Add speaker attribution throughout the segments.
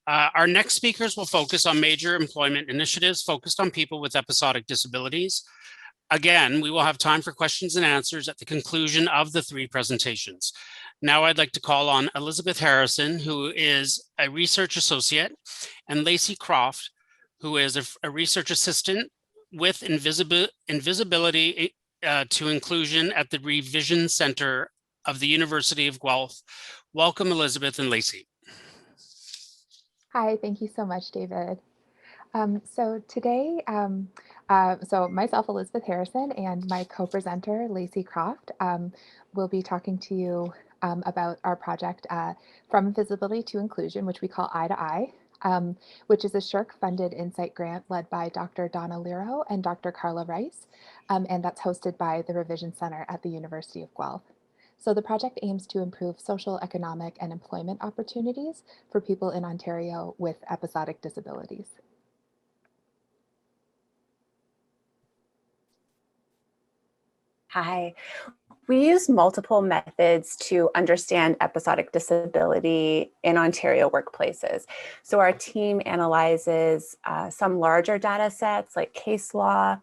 Speaker 1: Our next speakers will focus on major employment initiatives focused on people with episodic disabilities. Again, we will have time for questions and answers at the conclusion of the three presentations. Now I'd like to call on Elizabeth Harrison, who is a research associate, and Lacey Croft, who is a research assistant with invisibility to inclusion at the Revision Center of the University of Guelph. Welcome, Elizabeth and Lacey.
Speaker 2: Hi, thank you so much, David. So today, myself, Elizabeth Harrison, and my co-presenter, Lacey Croft, will be talking to you about our project From Visibility to Inclusion, which we call Eye to Eye, which is a SSHRC-funded insight grant led by Dr. Donna Lero and Dr. Carla Rice, and that's hosted by the Revision Center at the University of Guelph. So the project aims to improve social, economic, and employment opportunities for people in Ontario with episodic disabilities.
Speaker 3: Hi. We use multiple methods to understand episodic disability in Ontario workplaces. So our team analyzes some larger data sets like case law,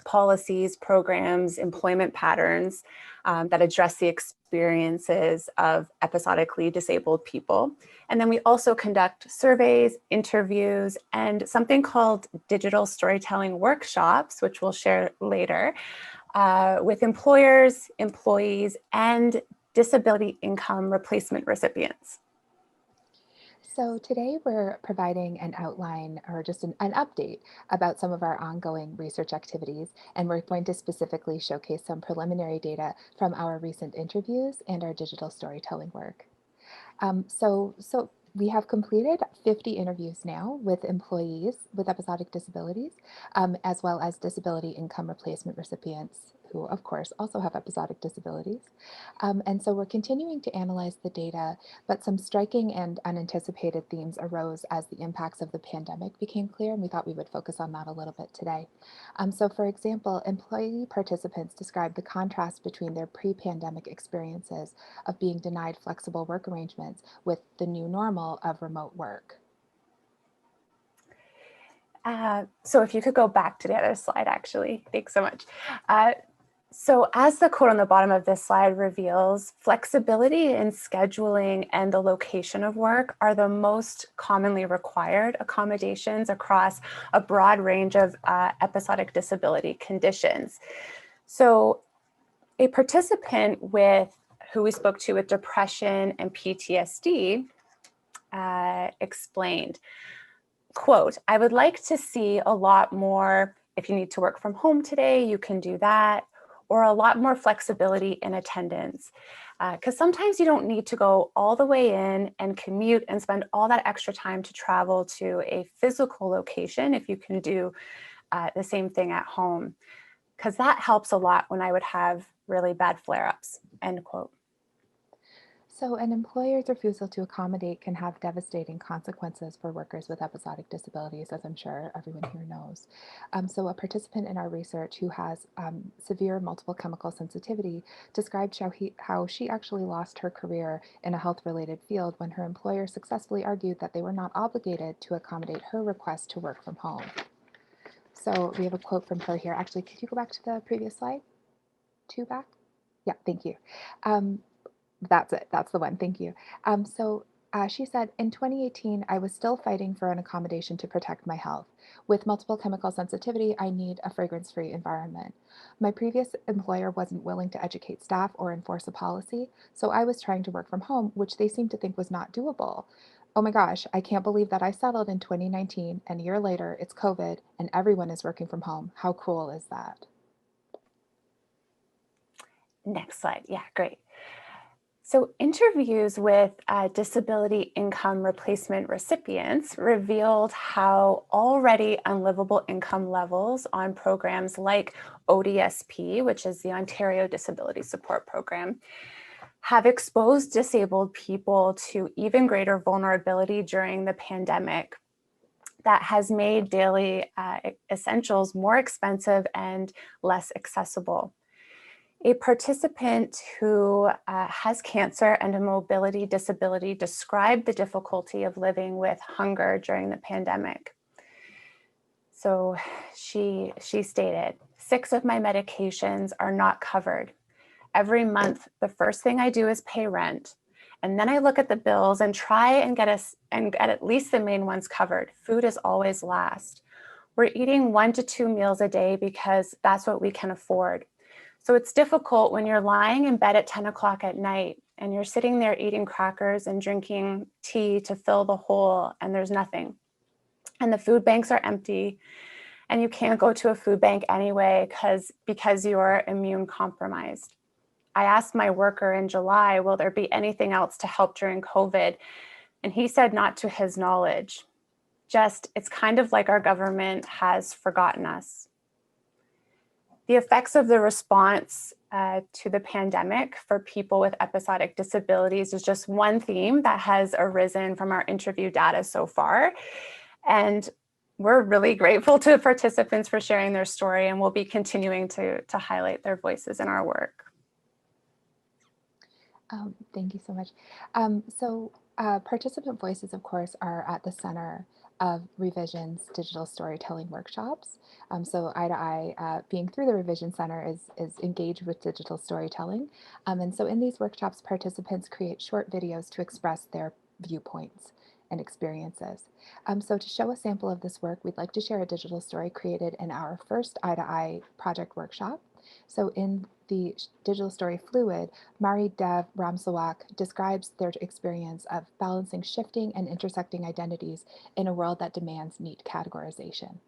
Speaker 3: policies, programs, employment patterns that address the experiences of episodically disabled people. And then we also conduct surveys, interviews, and something called digital storytelling workshops, which we'll share later, with employers, employees, and disability income replacement recipients.
Speaker 2: So today we're providing an outline or just an update about some of our ongoing research activities, and we're going to specifically showcase some preliminary data from our recent interviews and our digital storytelling work. So we have completed 50 interviews now with employees with episodic disabilities, as well as disability income replacement recipients who, of course, also have episodic disabilities. And so we're continuing to analyze the data, but some striking and unanticipated themes arose as the impacts of the pandemic became clear, and we thought we would focus on that a little bit today. So for example, employee participants described the contrast between their pre-pandemic experiences of being denied flexible work arrangements with the new normal of remote work.
Speaker 3: So if you could go back to the other slide, actually, thanks so much. So as the quote on the bottom of this slide reveals, flexibility in scheduling and the location of work are the most commonly required accommodations across a broad range of episodic disability conditions. So a participant who we spoke to with depression and PTSD explained, quote, "I would like to see a lot more, if you need to work from home today, you can do that, or a lot more flexibility in attendance. Because sometimes you don't need to go all the way in and commute and spend all that extra time to travel to a physical location if you can do the same thing at home. Because that helps a lot when I would have really bad flare-ups," end quote.
Speaker 2: So an employer's refusal to accommodate can have devastating consequences for workers with episodic disabilities, as I'm sure everyone here knows. So a participant in our research who has severe multiple chemical sensitivity described how she actually lost her career in a health-related field when her employer successfully argued that they were not obligated to accommodate her request to work from home. So we have a quote from her here. Actually, could you go back to the previous slide? 2 back? Yeah, thank you. That's it. That's the one. Thank you. She said, "In 2018, I was still fighting for an accommodation to protect my health. With multiple chemical sensitivity, I need a fragrance-free environment. My previous employer wasn't willing to educate staff or enforce a policy, so I was trying to work from home, which they seemed to think was not doable. Oh my gosh, I can't believe that I settled in 2019, and a year later, it's COVID, and everyone is working from home. How cruel is that?"
Speaker 3: Next slide. Yeah, great. So interviews with disability income replacement recipients revealed how already unlivable income levels on programs like ODSP, which is the Ontario Disability Support Program, have exposed disabled people to even greater vulnerability during the pandemic that has made daily essentials more expensive and less accessible. A participant who has cancer and a mobility disability described the difficulty of living with hunger during the pandemic. So she stated, 6 of my medications are not covered. Every month, the first thing I do is pay rent. And then I look at the bills and try and get at least the main ones covered. Food is always last. We're eating 1 to 2 meals a day because that's what we can afford. So it's difficult when you're lying in bed at 10 o'clock at night and you're sitting there eating crackers and drinking tea to fill the hole, and there's nothing. And the food banks are empty, and you can't go to a food bank anyway because you're immune compromised. I asked my worker in July, will there be anything else to help during COVID? And he said not to his knowledge. Just, it's kind of like our government has forgotten us. The effects of the response to the pandemic for people with episodic disabilities is just one theme that has arisen from our interview data so far. And we're really grateful to participants for sharing their story, and we'll be continuing to highlight their voices in our work.
Speaker 2: Thank you so much. Participant voices, of course, are at the center of Revision's digital storytelling workshops. So Eye to Eye, being through the Revision Center, is engaged with digital storytelling. And so in these workshops, participants create short videos to express their viewpoints and experiences. So to show a sample of this work, we'd like to share a digital story created in our first Eye to Eye project workshop. So in the digital story Fluid, Mari Dev Ramsawak describes their experience of balancing shifting and intersecting identities in a world that demands neat categorization.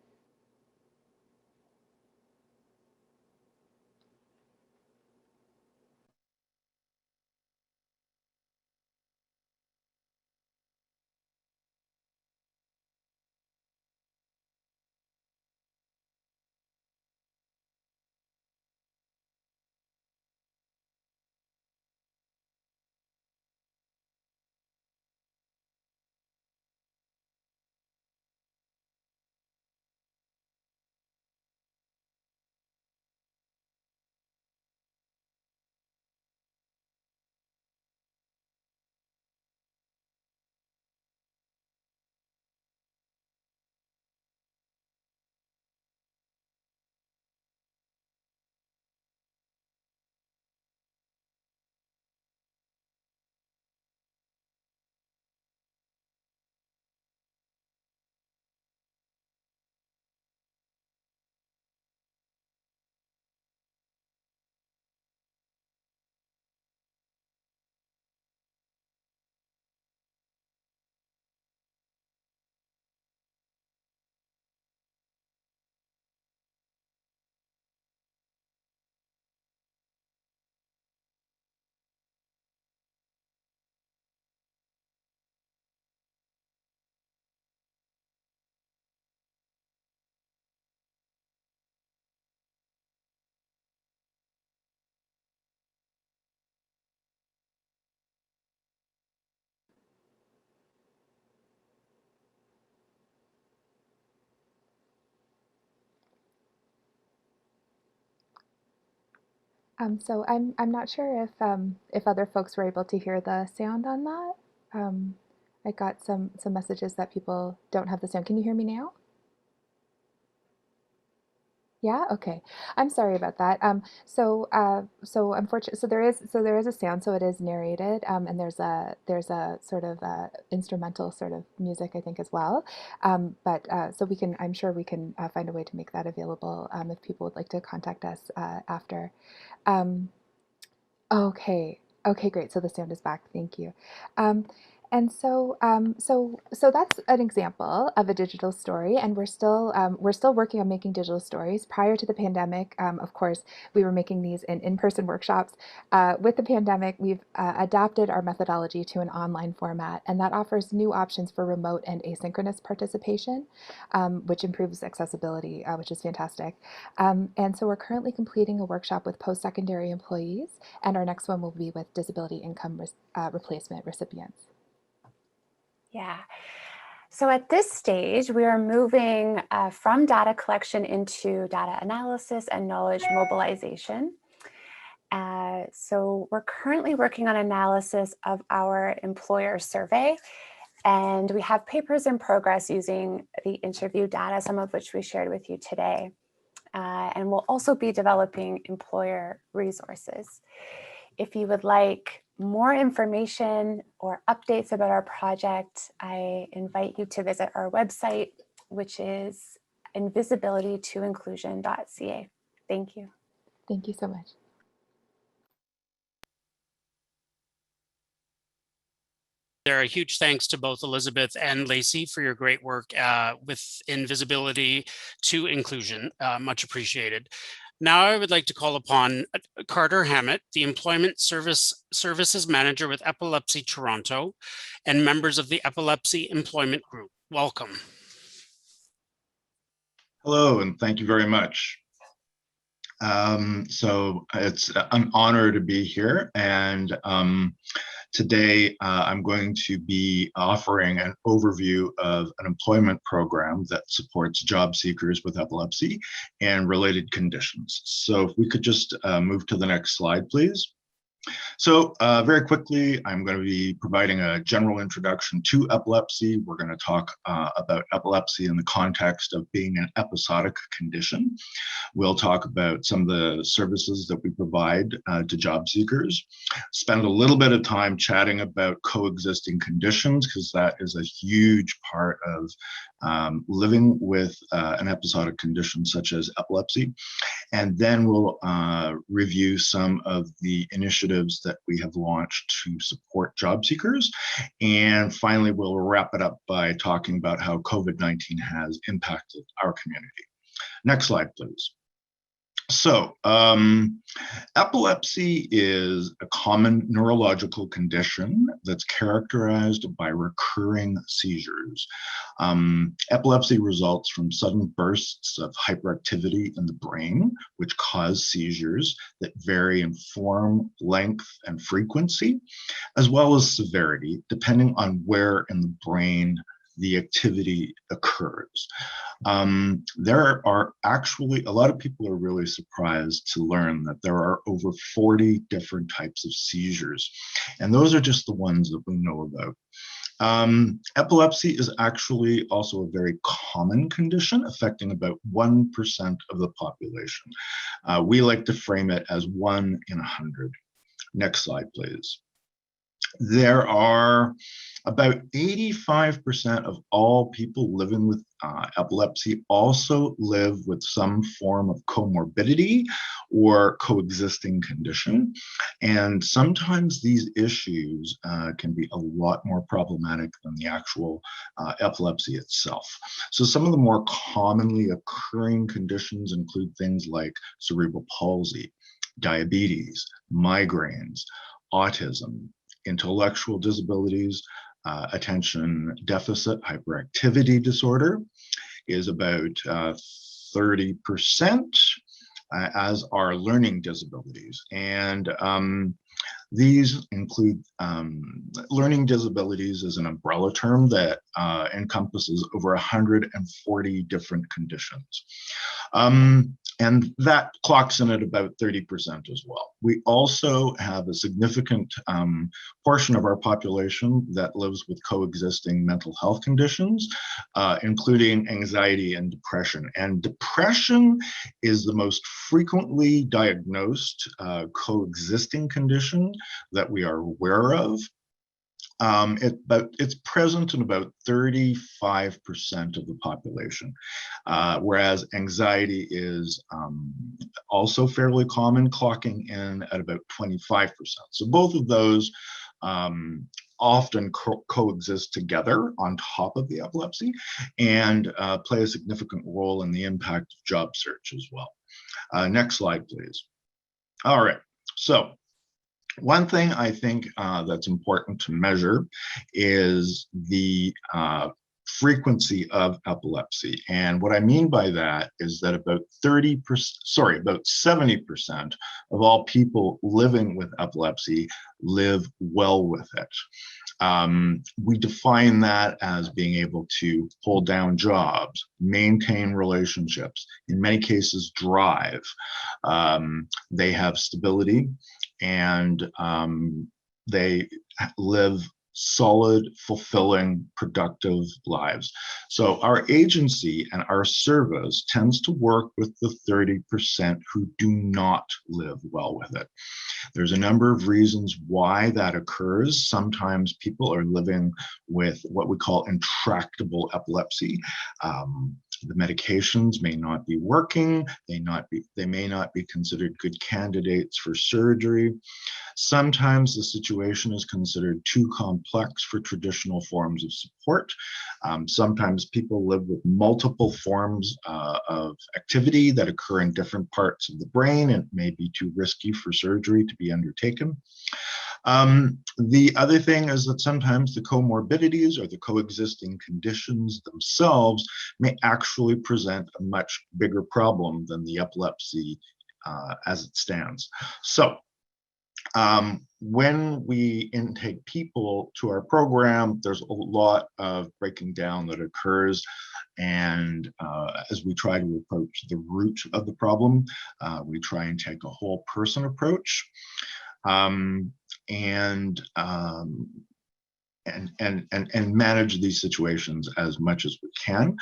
Speaker 2: So I'm not sure if other folks were able to hear the sound on that. I got some messages that people don't have the sound. Can you hear me now? Yeah. Okay. I'm sorry about that. So unfortunately, there is a sound. So it is narrated, and there's a sort of instrumental sort of music, I think, as well. But so I'm sure we can find a way to make that available if people would like to contact us after. Um, okay. Okay, great. So the sound is back. Thank you. And so that's an example of a digital story, and we're still working on making digital stories. Prior to the pandemic, of course, we were making these in-person workshops. With the pandemic, we've adapted our methodology to an online format, and that offers new options for remote and asynchronous participation, which improves accessibility, which is fantastic. And so we're currently completing a workshop with post-secondary employees, and our next one will be with disability income replacement recipients.
Speaker 3: Yeah. So at this stage, we are moving from data collection into data analysis and knowledge mobilization. So we're currently working on analysis of our employer survey, and we have papers in progress using the interview data, some of which we shared with you today. And we'll also be developing employer resources. If you would like more information or updates about our project, I invite you to visit our website, which is invisibilitytoinclusion.ca. Thank you.
Speaker 2: Thank you so much.
Speaker 1: There, a huge thanks to both Elizabeth and Lacey for your great work with Invisibility to Inclusion. Much appreciated. Now I would like to call upon Carter Hammett, the Employment Services Manager with Epilepsy Toronto, and members of the Epilepsy Employment Group. Welcome.
Speaker 4: Hello, and thank you very much. So it's an honor to be here, and today I'm going to be offering an overview of an employment program that supports job seekers with epilepsy and related conditions. So if we could just move to the next slide, please. So very quickly, I'm going to be providing a general introduction to epilepsy. We're going to talk about epilepsy in the context of being an episodic condition. We'll talk about some of the services that we provide to job seekers. Spend a little bit of time chatting about coexisting conditions, because that is a huge part of living with an episodic condition such as epilepsy. And then we'll review some of the initiatives that we have launched to support job seekers. And finally, we'll wrap it up by talking about how COVID-19 has impacted our community. Next slide, please. So, epilepsy is a common neurological condition that's characterized by recurring seizures. Epilepsy results from sudden bursts of hyperactivity in the brain, which cause seizures that vary in form, length, and frequency, as well as severity, depending on where in the brain the activity occurs. There are actually, a lot of people are really surprised to learn that there are over 40 different types of seizures, and those are just the ones that we know about. Epilepsy is actually also a very common condition, affecting about 1% of the population. We like to frame it as 1 in 100. Next slide, please. There are about 85% of all people living with epilepsy also live with some form of comorbidity or coexisting condition. And sometimes these issues can be a lot more problematic than the actual epilepsy itself. So some of the more commonly occurring conditions include things like cerebral palsy, diabetes, migraines, autism, intellectual disabilities, attention deficit hyperactivity disorder is about 30%, as are learning disabilities. And these include learning disabilities as an umbrella term that encompasses over 140 different conditions. And that clocks in at about 30% as well. We also have a significant portion of our population that lives with coexisting mental health conditions, including anxiety and depression. And depression is the most frequently diagnosed coexisting condition that we are aware of. It's present in about 35% of the population, whereas anxiety is also fairly common, clocking in at about 25%. So both of those often coexist together on top of the epilepsy and play a significant role in the impact of job search as well. Next slide, please. All right, so one thing I think that's important to measure is the frequency of epilepsy. And what I mean by that is that about 70% of all people living with epilepsy live well with it. We define that as being able to hold down jobs, maintain relationships, in many cases drive. They have stability and they live solid, fulfilling, productive lives. So our agency and our service tends to work with the 30% who do not live well with it. There's a number of reasons why that occurs. Sometimes people are living with what we call intractable epilepsy. The medications may not be working. They may not be considered good candidates for surgery. Sometimes the situation is considered too complex for traditional forms of support. Sometimes people live with multiple forms of activity that occur in different parts of the brain, and it may be too risky for surgery to be undertaken. The other thing is that sometimes the comorbidities or the coexisting conditions themselves may actually present a much bigger problem than the epilepsy as it stands. So when we intake people to our program, there's a lot of breaking down that occurs. And as we try to approach the root of the problem, we try and take a whole person approach. And manage these situations as much as we can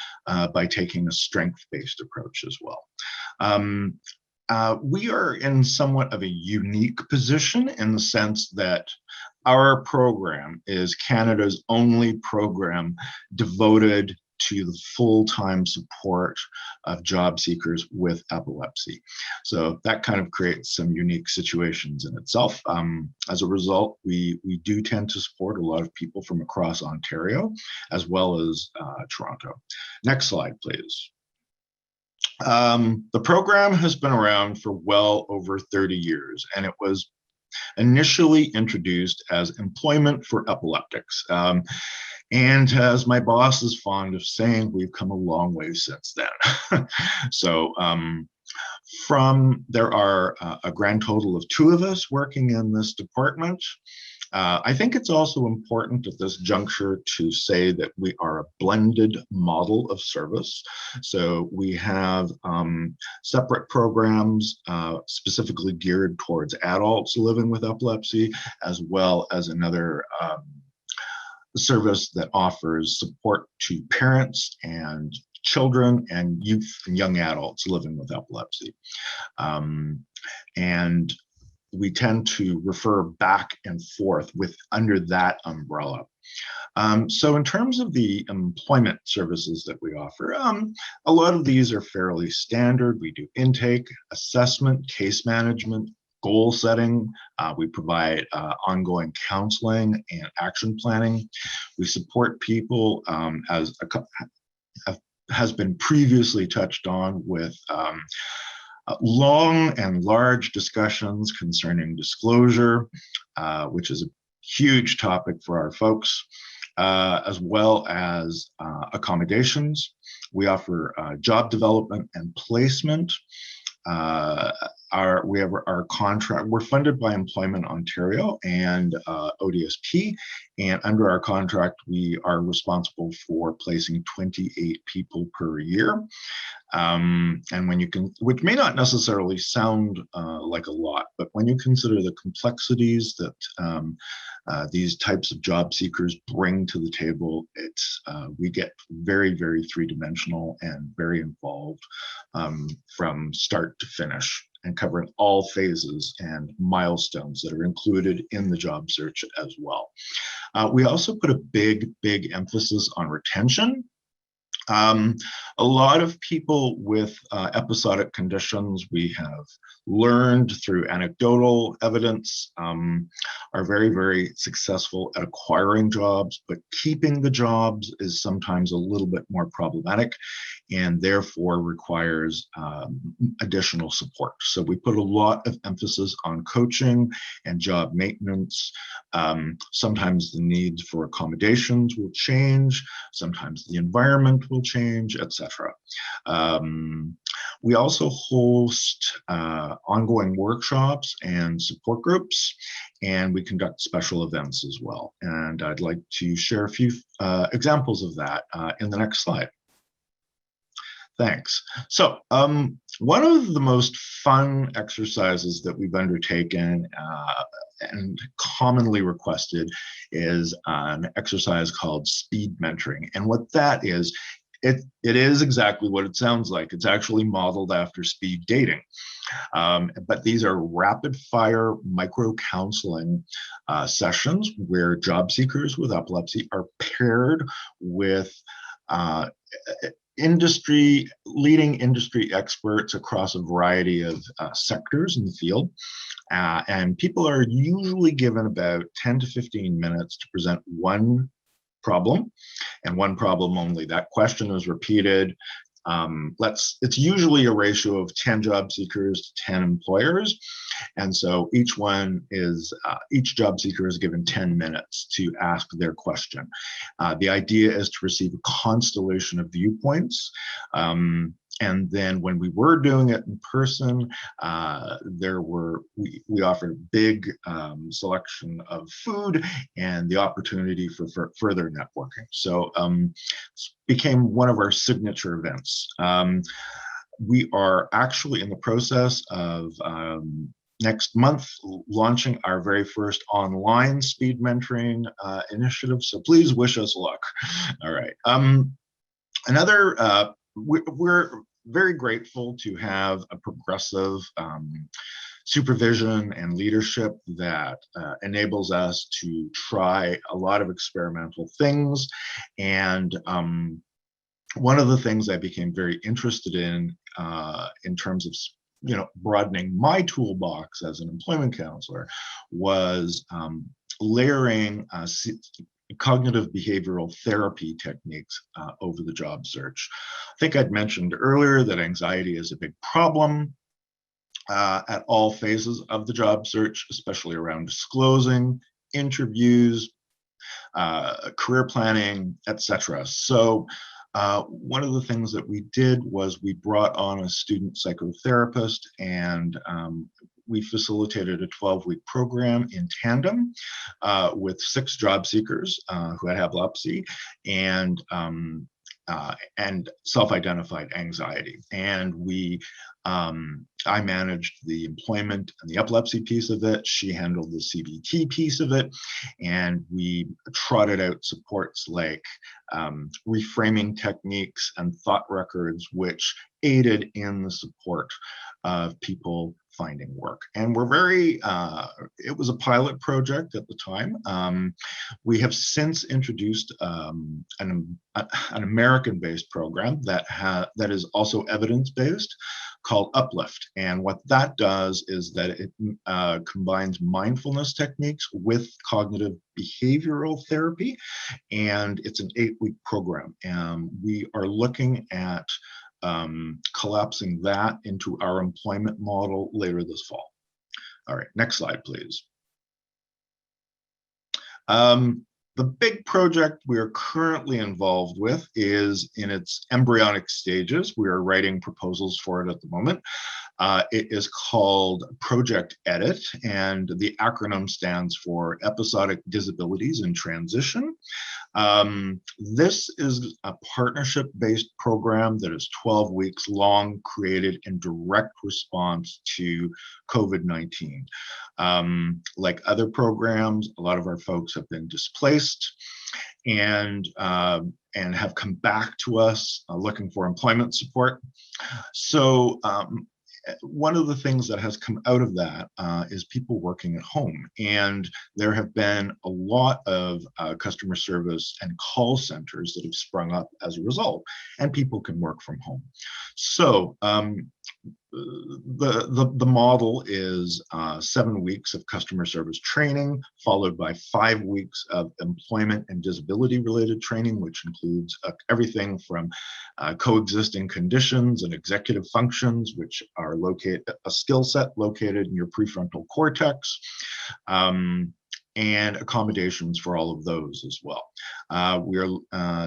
Speaker 4: by taking a strength-based approach as well. We are in somewhat of a unique position in the sense that our program is Canada's only program devoted to the full-time support of job seekers with epilepsy. So that kind of creates some unique situations in itself. As a result, we do tend to support a lot of people from across Ontario, as well as Toronto. Next slide, please. The program has been around for well over 30 years, and it was initially introduced as employment for epileptics. And as my boss is fond of saying, we've come a long way since then. So there are a grand total of 2 of us working in this department. I think it's also important at this juncture to say that we are a blended model of service. So we have separate programs specifically geared towards adults living with epilepsy, as well as another service that offers support to parents and children and youth and young adults living with epilepsy. And we tend to refer back and forth under that umbrella. So in terms of the employment services that we offer, a lot of these are fairly standard. We do intake, assessment, case management, goal setting. We provide ongoing counseling and action planning. We support people as has been previously touched on with long and large discussions concerning disclosure, which is a huge topic for our folks, as well as accommodations. We offer job development and placement. We have our contract. We're funded by Employment Ontario and ODSP, and under our contract, we are responsible for placing 28 people per year. And which may not necessarily sound like a lot, but when you consider the complexities that these types of job seekers bring to the table, we get very, very three-dimensional and very involved from start to finish, and covering all phases and milestones that are included in the job search as well. We also put a big, big emphasis on retention. A lot of people with episodic conditions, we have learned through anecdotal evidence, are very, very successful at acquiring jobs, but keeping the jobs is sometimes a little bit more problematic and therefore requires additional support. So we put a lot of emphasis on coaching and job maintenance. Sometimes the needs for accommodations will change. Sometimes the environment will change, etc. We also host ongoing workshops and support groups, and we conduct special events as well. And I'd like to share a few examples of that in the next slide. Thanks. So One of the most fun exercises that we've undertaken and commonly requested is an exercise called speed mentoring. And what that is, it is exactly what it sounds like. It's actually modeled after speed dating. But these are rapid fire micro counseling sessions where job seekers with epilepsy are paired with leading industry experts across a variety of sectors in the field. And people are usually given about 10 to 15 minutes to present one problem and one problem only. That question is repeated. It's usually a ratio of 10 job seekers to 10 employers. And so each job seeker is given 10 minutes to ask their question. The idea is to receive a constellation of viewpoints. And then when we were doing it in person, we offered a big selection of food and the opportunity for further networking. So became one of our signature events. We are actually in the process of next month launching our very first online speed mentoring initiative. So please wish us luck. All right. We're very grateful to have a progressive supervision and leadership that enables us to try a lot of experimental things. And one of the things I became very interested in terms of broadening my toolbox as an employment counselor was layering cognitive behavioral therapy techniques over the job search. I think I'd mentioned earlier that anxiety is a big problem at all phases of the job search, especially around disclosing, interviews, career planning, etc. So one of the things that we did was we brought on a student psychotherapist, and we facilitated a 12-week program in tandem with 6 job seekers who had epilepsy and self-identified anxiety. And I managed the employment and the epilepsy piece of it. She handled the CBT piece of it. And we trotted out supports like reframing techniques and thought records, which aided in the support of people finding work. And we're it was a pilot project at the time. We have since introduced an American-based program that is also evidence-based called Uplift. And what that does is that it combines mindfulness techniques with cognitive behavioral therapy. And it's an 8-week program. And we are looking at collapsing that into our employment model later this fall. All right, next slide, please. The big project we are currently involved with is in its embryonic stages. We are writing proposals for it at the moment. It is called Project EDIT, and the acronym stands for Episodic Disabilities in Transition. This is a partnership-based program that is 12 weeks long, created in direct response to COVID-19. Like other programs, a lot of our folks have been displaced and have come back to us looking for employment support. So one of the things that has come out of that is people working at home. And there have been a lot of customer service and call centers that have sprung up as a result, and people can work from home. So the model is 7 weeks of customer service training, followed by 5 weeks of employment and disability related training, which includes everything from coexisting conditions and executive functions, which are a skill set located in your prefrontal cortex, and accommodations for all of those as well.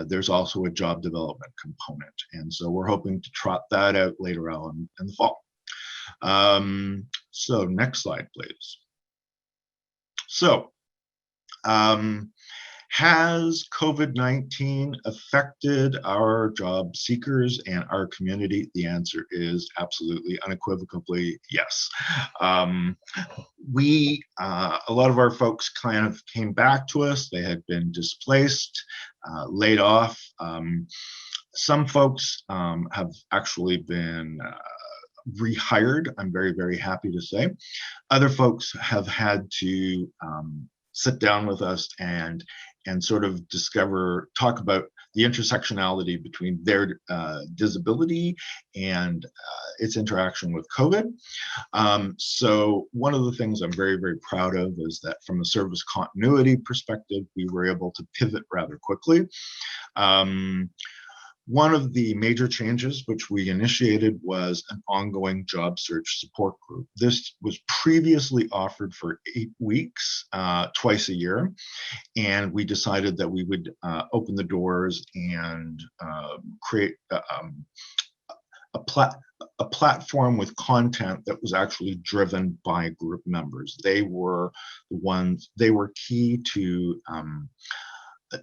Speaker 4: There's also a job development component. And so we're hoping to trot that out later on in the fall. So next slide, please. So Has COVID-19 affected our job seekers and our community? The answer is absolutely, unequivocally, yes. A lot of our folks kind of came back to us. They had been displaced, laid off. Some folks have actually been rehired, I'm very, very happy to say. Other folks have had to sit down with us and sort of talk about the intersectionality between their disability and its interaction with COVID. So one of the things I'm very, very proud of is that from a service continuity perspective, we were able to pivot rather quickly. One of the major changes which we initiated was an ongoing job search support group. This was previously offered for 8 weeks, twice a year, and we decided that we would open the doors and create a platform with content that was actually driven by group members. They were key to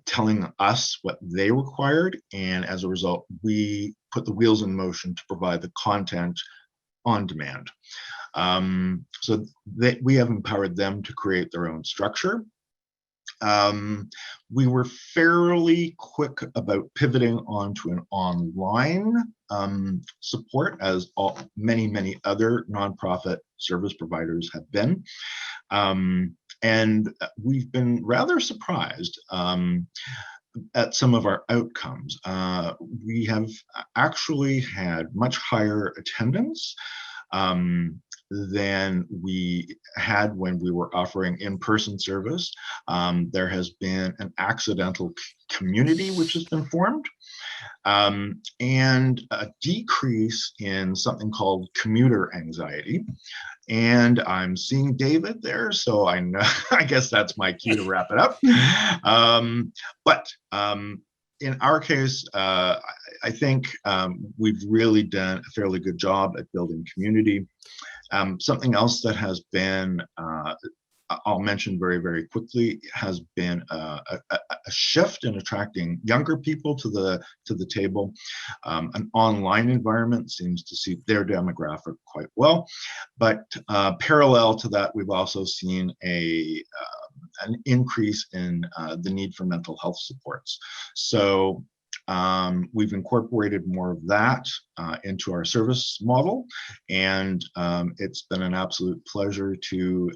Speaker 4: telling us what they required, and as a result, we put the wheels in motion to provide the content on demand. So that we have empowered them to create their own structure. We were fairly quick about pivoting onto an online support, as many other nonprofit service providers have been. And we've been rather surprised at some of our outcomes. We have actually had much higher attendance than we had when we were offering in-person service. There has been an accidental community which has been formed, and a decrease in something called commuter anxiety. And I'm seeing David there, so I know, I guess that's my cue to wrap it up. But in our case, I think we've really done a fairly good job at building community. Something else that has been, I'll mention very, very quickly, has been a shift in attracting younger people to the table. An online environment seems to suit their demographic quite well, but parallel to that, we've also seen an increase in the need for mental health supports. So we've incorporated more of that into our service model, and it's been an absolute pleasure to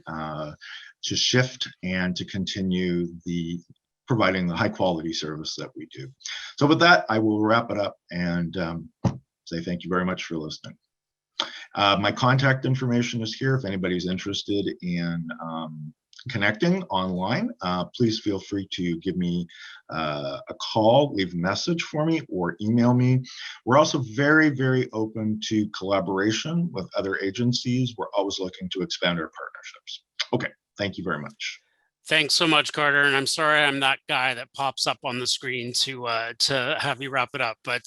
Speaker 4: shift and to continue providing the high quality service that we do. So with that, I will wrap it up and say thank you very much for listening. My contact information is here if anybody's interested in connecting online. Please feel free to give me a call, leave a message for me, or email me. We're also very, very open to collaboration with other agencies. We're always looking to expand our partnerships. Okay, thank you very much.
Speaker 1: Thanks so much, Carter. And I'm sorry I'm that guy that pops up on the screen to have you wrap it up. But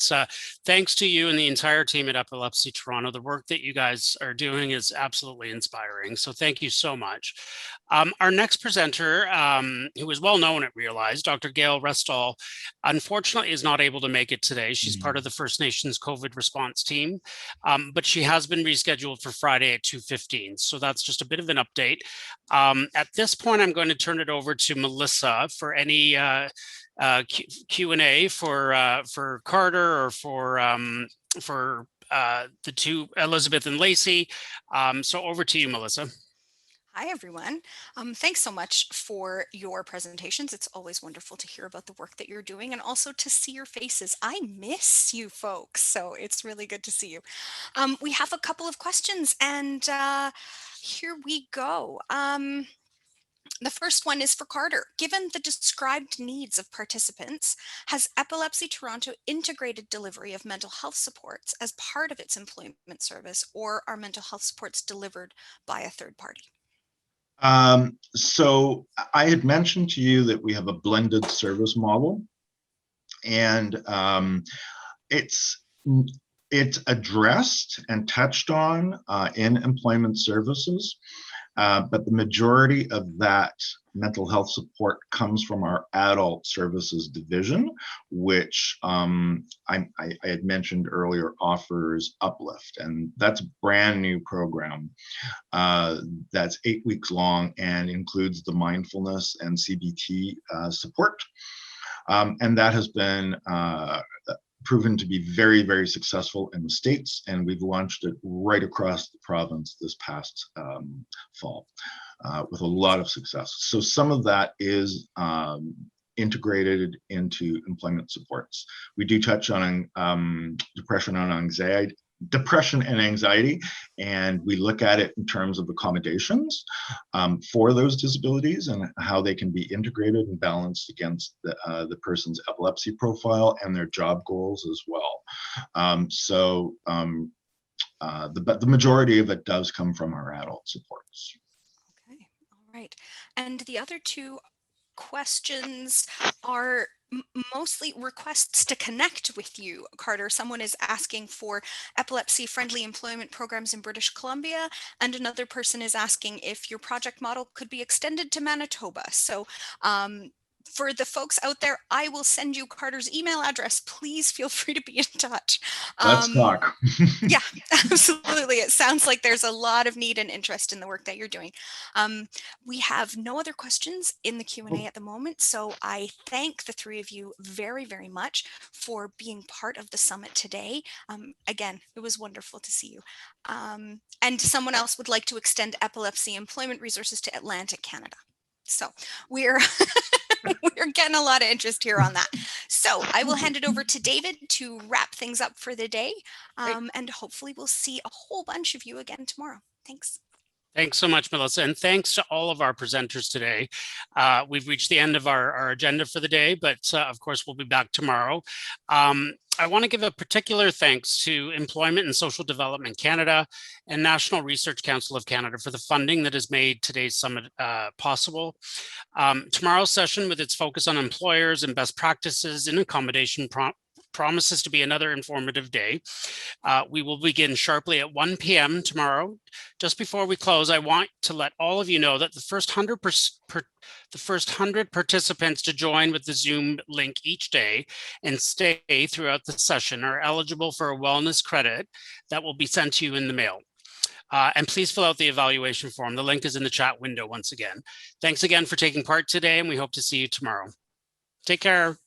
Speaker 1: thanks to you and the entire team at Epilepsy Toronto. The work that you guys are doing is absolutely inspiring. So thank you so much. Our next presenter, who is well known at Realize, Dr. Gail Restall, unfortunately is not able to make it today. She's part of the First Nations COVID response team, but she has been rescheduled for Friday at 2:15. So that's just a bit of an update. At this point, I'm going to turn it over to Melissa for any Q&A for Carter or for the two, Elizabeth and Lacey. So over to you, Melissa.
Speaker 5: Hi, everyone. Thanks so much for your presentations. It's always wonderful to hear about the work that you're doing and also to see your faces. I miss you folks, so it's really good to see you. We have a couple of questions, and here we go. The first one is for Carter. Given the described needs of participants, has Epilepsy Toronto integrated delivery of mental health supports as part of its employment service, or are mental health supports delivered by a third party?
Speaker 4: So I had mentioned to you that we have a blended service model, and it's addressed and touched on in employment services. But the majority of that mental health support comes from our adult services division, which I had mentioned earlier offers Uplift, and that's a brand new program that's 8 weeks long and includes the mindfulness and CBT support. And that has been proven to be very, very successful in the States, and we've launched it right across the province this past fall with a lot of success. So some of that is integrated into employment supports. We do touch on depression and anxiety, and we look at it in terms of accommodations for those disabilities and how they can be integrated and balanced against the person's epilepsy profile and their job goals as well. The majority of it does come from our adult supports.
Speaker 5: Okay, all right. And the other two questions are mostly requests to connect with you, Carter. Someone is asking for epilepsy-friendly employment programs in British Columbia, and another person is asking if your project model could be extended to Manitoba. So for the folks out there, I will send you Carter's email address. Please feel free to be in touch.
Speaker 4: Let's talk.
Speaker 5: Yeah, absolutely. It sounds like there's a lot of need and interest in the work that you're doing. We have no other questions in the Q&A at the moment, so I thank the three of you very, very much for being part of the summit today. Again, it was wonderful to see you. And someone else would like to extend epilepsy employment resources to Atlantic Canada. So we're we're getting a lot of interest here on that. So I will hand it over to David to wrap things up for the day. And hopefully we'll see a whole bunch of you again tomorrow. Thanks.
Speaker 1: Thanks so much, Melissa. And thanks to all of our presenters today. We've reached the end of our agenda for the day, but of course, we'll be back tomorrow. I want to give a particular thanks to Employment and Social Development Canada and National Research Council of Canada for the funding that has made today's summit possible. Tomorrow's session, with its focus on employers and best practices in accommodation, promises to be another informative day. We will begin sharply at 1 p.m. tomorrow. Just before we close, I want to let all of you know that the first 100 participants to join with the Zoom link each day and stay throughout the session are eligible for a wellness credit that will be sent to you in the mail. And please fill out the evaluation form. The link is in the chat window once again. Thanks again for taking part today, and we hope to see you tomorrow. Take care.